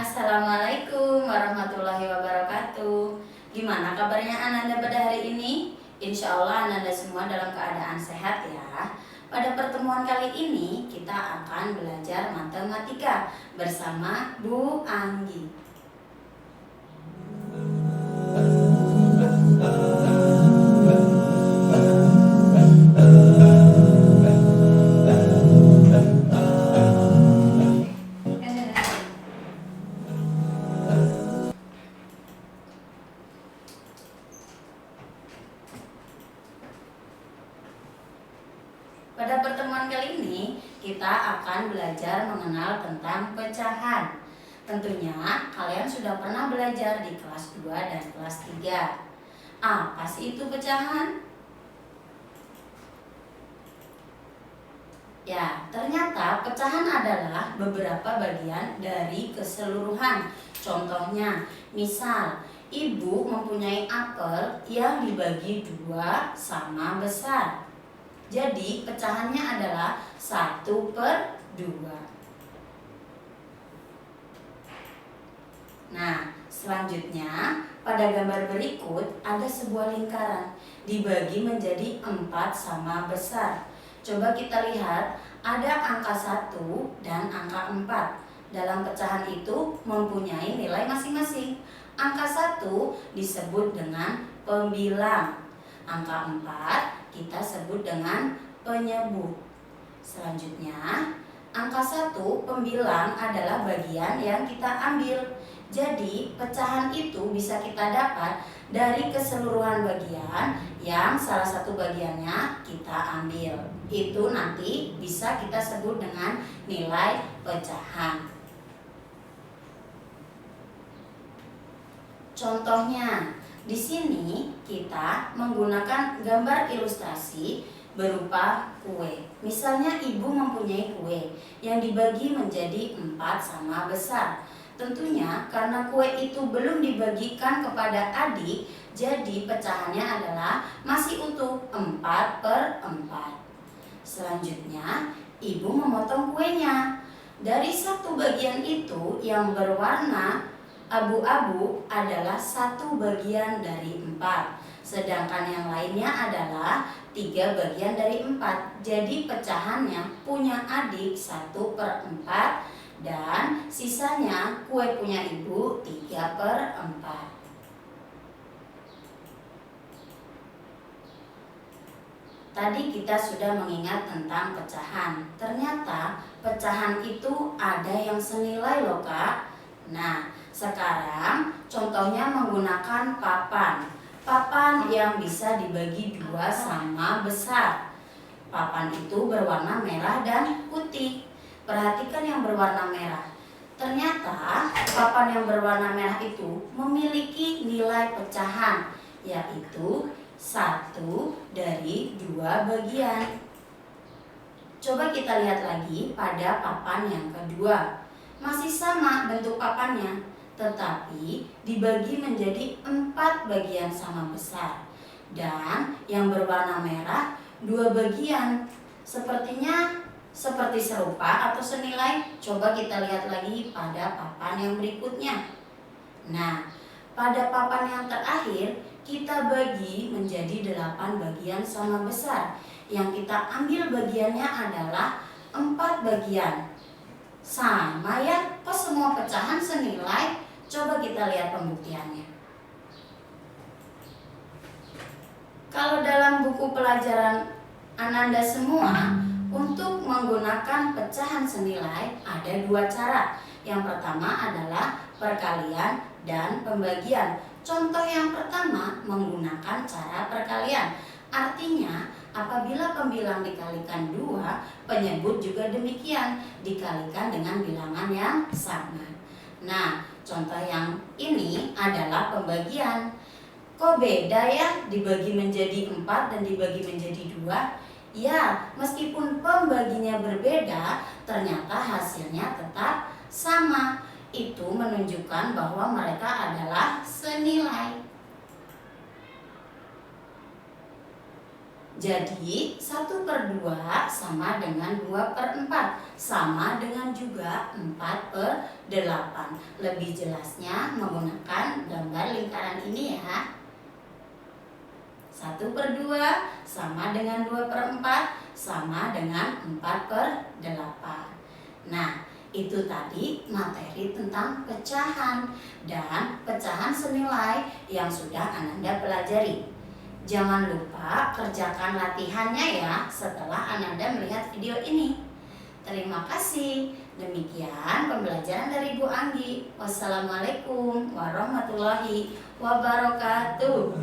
Assalamualaikum warahmatullahi wabarakatuh. Gimana kabarnya Ananda pada hari ini? Insya Allah Ananda semua dalam keadaan sehat ya. Pada pertemuan kali ini kita akan belajar matematika bersama Bu Anggi. Pada pertemuan kali ini, kita akan belajar mengenal tentang pecahan. Tentunya kalian sudah pernah belajar di kelas 2 dan kelas 3. Apa sih itu pecahan? Ya, ternyata pecahan adalah beberapa bagian dari keseluruhan. Contohnya, misal ibu mempunyai apel yang dibagi 2 sama besar. Jadi pecahannya adalah 1/2. Nah, selanjutnya pada gambar berikut ada sebuah lingkaran dibagi menjadi 4 sama besar. Coba kita lihat, ada angka 1 dan angka 4. Dalam pecahan itu mempunyai nilai masing-masing. Angka 1 disebut dengan pembilang. Angka 4 kita sebut dengan penyebut. Selanjutnya, angka 1 pembilang adalah bagian yang kita ambil. Jadi, pecahan itu bisa kita dapat dari keseluruhan bagian yang salah satu bagiannya kita ambil. Itu nanti bisa kita sebut dengan nilai pecahan. Contohnya, di sini kita menggunakan gambar ilustrasi berupa kue. Misalnya ibu mempunyai kue yang dibagi menjadi 4 sama besar. Tentunya karena kue itu belum dibagikan kepada adik, jadi pecahannya adalah masih utuh 4/4. Selanjutnya, ibu memotong kuenya. Dari satu bagian itu yang berwarna abu-abu adalah 1 bagian dari 4. Sedangkan yang lainnya adalah 3 bagian dari 4. Jadi pecahannya punya adik 1/4 dan sisanya kue punya ibu 3/4. Tadi kita sudah mengingat tentang pecahan. Ternyata pecahan itu ada yang senilai loh Kak. Nah, sekarang contohnya menggunakan papan. Papan yang bisa dibagi 2 sama besar. Papan itu berwarna merah dan putih. Perhatikan yang berwarna merah. Ternyata papan yang berwarna merah itu memiliki nilai pecahan, yaitu 1 dari 2 bagian. Coba kita lihat lagi pada papan yang kedua. Masih sama bentuk papannya, tetapi dibagi menjadi 4 bagian sama besar. Dan yang berwarna merah 2 bagian. Sepertinya seperti serupa atau senilai. Coba kita lihat lagi pada papan yang berikutnya. Nah, pada papan yang terakhir kita bagi menjadi 8 bagian sama besar. Yang kita ambil bagiannya adalah 4 bagian. Sama ya, kok semua pecahan senilai? Coba kita lihat pembuktiannya. Kalau dalam buku pelajaran Ananda semua, untuk menggunakan pecahan senilai ada 2 cara. Yang pertama adalah perkalian dan pembagian. Contoh yang pertama menggunakan cara perkalian. Artinya apabila pembilang dikalikan 2, penyebut juga demikian, dikalikan dengan bilangan yang sama. Nah, contoh yang ini adalah pembagian. Kok beda ya dibagi menjadi 4 dan dibagi menjadi 2? Ya, meskipun pembaginya berbeda, ternyata hasilnya tetap sama. Itu menunjukkan bahwa mereka adalah senilai. Jadi 1/2 sama dengan 2/4, sama dengan juga 4/8. Lebih jelasnya menggunakan gambar lingkaran ini ya. 1/2 sama dengan 2/4 sama dengan 4/8. Nah, itu tadi materi tentang pecahan dan pecahan senilai yang sudah Ananda pelajari. Jangan lupa kerjakan latihannya ya setelah Ananda melihat video ini. Terima kasih. Demikian pembelajaran dari Bu Anggi. Wassalamualaikum warahmatullahi wabarakatuh.